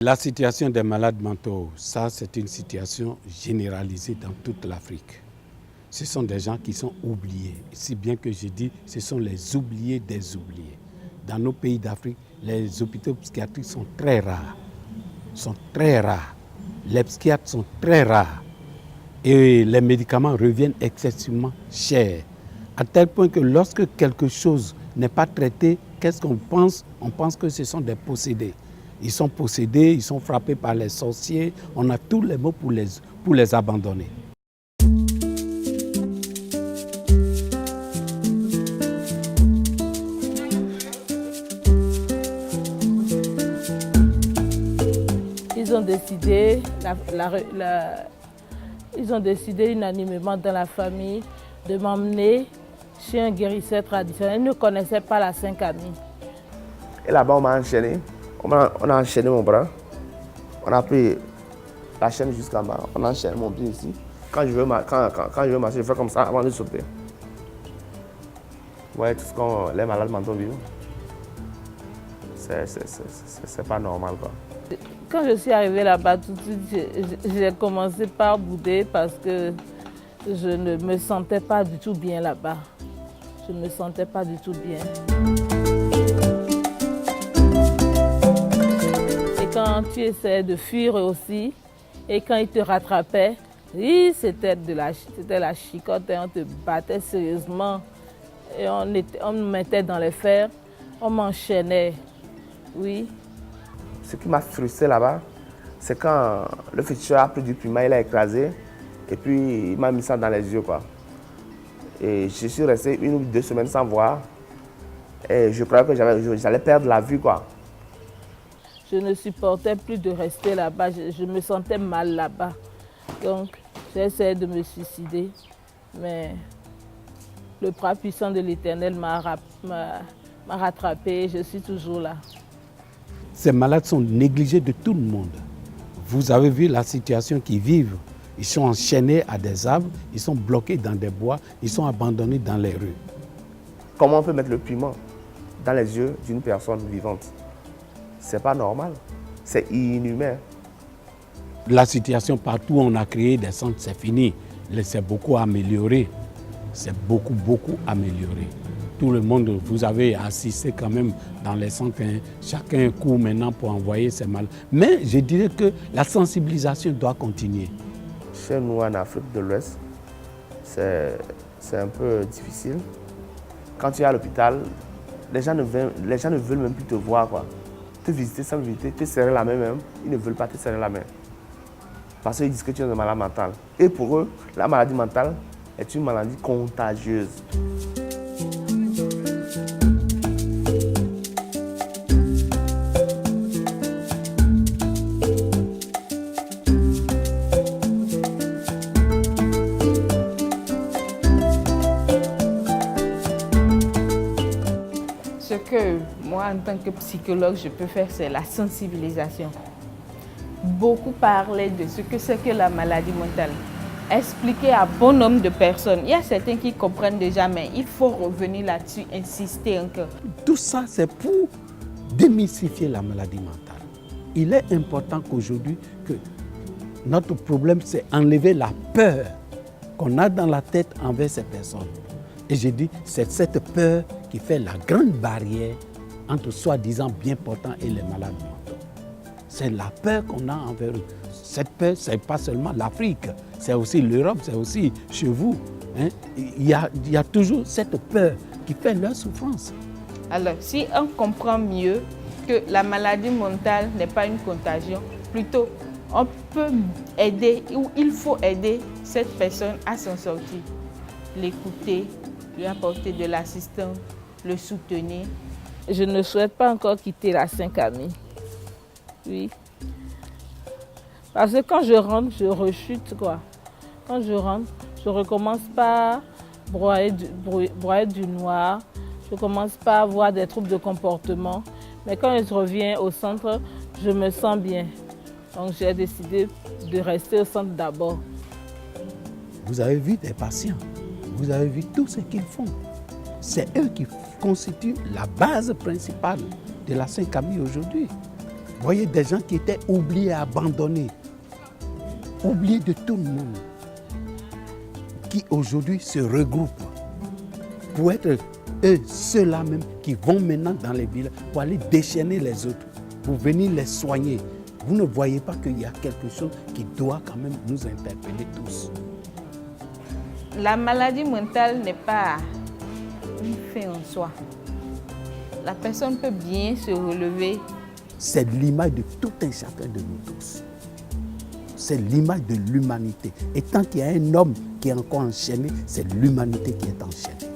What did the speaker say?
La situation des malades mentaux, ça c'est une situation généralisée dans toute l'Afrique. Ce sont des gens qui sont oubliés, si bien que je dis ce sont les oubliés des oubliés. Dans nos pays d'Afrique, les hôpitaux psychiatriques sont très rares. Les psychiatres sont très rares. Et les médicaments reviennent excessivement chers. À tel point que lorsque quelque chose n'est pas traité, qu'est-ce qu'on pense? On pense que ce sont des possédés. Ils sont possédés, ils sont frappés par les sorciers. On a tous les mots pour les abandonner. Ils ont décidé unanimement dans la famille de m'emmener chez un guérisseur traditionnel. Ils ne connaissaient pas la 5 amies. Et là-bas, on m'a enchaîné. On a enchaîné mon bras. On a pris la chaîne jusqu'en bas. On a enchaîné mon pied ici. Quand je veux marcher, je fais comme ça avant de sauter. Vous voyez tout ce que les malades mentaux vivent. C'est pas normal, quoi. Quand je suis arrivée là-bas, tout de suite, j'ai commencé par bouder parce que je ne me sentais pas du tout bien là-bas. Je ne me sentais pas du tout bien. Et quand tu essaies de fuir aussi, et quand ils te rattrapaient, oui, c'était la chicotte et on te battait sérieusement. Et on me mettait dans les fers, on m'enchaînait, oui. Ce qui m'a frustré là-bas, c'est quand le féticheur a pris du piment, il a écrasé et puis il m'a mis ça dans les yeux, quoi. Et je suis resté 1 ou 2 semaines sans voir et je croyais que j'allais perdre la vue, quoi. Je ne supportais plus de rester là-bas, je me sentais mal là-bas. Donc j'ai essayé de me suicider, mais le bras puissant de l'Éternel m'a rattrapé et je suis toujours là. Ces malades sont négligés de tout le monde. Vous avez vu la situation qu'ils vivent. Ils sont enchaînés à des arbres, ils sont bloqués dans des bois, ils sont abandonnés dans les rues. Comment on peut mettre le piment dans les yeux d'une personne vivante? C'est pas normal, c'est inhumain. La situation partout où on a créé des centres, c'est fini. C'est beaucoup amélioré. C'est beaucoup amélioré. Tout le monde, vous avez assisté quand même dans les centres, chacun court maintenant pour envoyer ses malades. Mais je dirais que la sensibilisation doit continuer. Chez nous en Afrique de l'Ouest, c'est un peu difficile. Quand tu es à l'hôpital, les gens ne veulent même plus te voir, quoi. Te visiter sans visiter, te serrer la main même, ils ne veulent pas te serrer la main. Parce qu'ils disent que tu es un malade mental. Et pour eux, la maladie mentale est une maladie contagieuse. Ce que moi, en tant que psychologue, je peux faire, c'est la sensibilisation. Beaucoup parler de ce que c'est que la maladie mentale. Expliquer à bon nombre de personnes. Il y a certains qui comprennent déjà, mais il faut revenir là-dessus, insister encore. Tout ça, c'est pour démystifier la maladie mentale. Il est important qu'aujourd'hui, que notre problème, c'est enlever la peur qu'on a dans la tête envers ces personnes. Et je dis, c'est cette peur qui fait la grande barrière entre soi-disant bien portants et les malades mentaux. C'est la peur qu'on a envers eux. Cette peur, ce n'est pas seulement l'Afrique, c'est aussi l'Europe, c'est aussi chez vous. Hein? Il y a toujours cette peur qui fait leur souffrance. Alors, si on comprend mieux que la maladie mentale n'est pas une contagion, plutôt on peut aider ou il faut aider cette personne à s'en sortir. L'écouter, lui apporter de l'assistance, le soutenir. Je ne souhaite pas encore quitter la 5 amies. Oui. Parce que quand je rentre, je rechute, quoi. Quand je rentre, je recommence par broyer du noir. Je commence par avoir des troubles de comportement. Mais quand je reviens au centre, je me sens bien. Donc j'ai décidé de rester au centre d'abord. Vous avez vu des patients, vous avez vu tout ce qu'ils font. C'est eux qui constituent la base principale de la 5 amies aujourd'hui. voyez des gens qui étaient oubliés, abandonnés, oubliés de tout le monde, qui aujourd'hui se regroupent pour être eux, ceux-là même qui vont maintenant dans les villes pour aller déchaîner les autres, pour venir les soigner. Vous ne voyez pas qu'il y a quelque chose qui doit quand même nous interpeller tous. La maladie mentale n'est pas une fin en soi. La personne peut bien se relever. C'est l'image de tout un chacun de nous tous. C'est l'image de l'humanité. Et tant qu'il y a un homme qui est encore enchaîné, c'est l'humanité qui est enchaînée.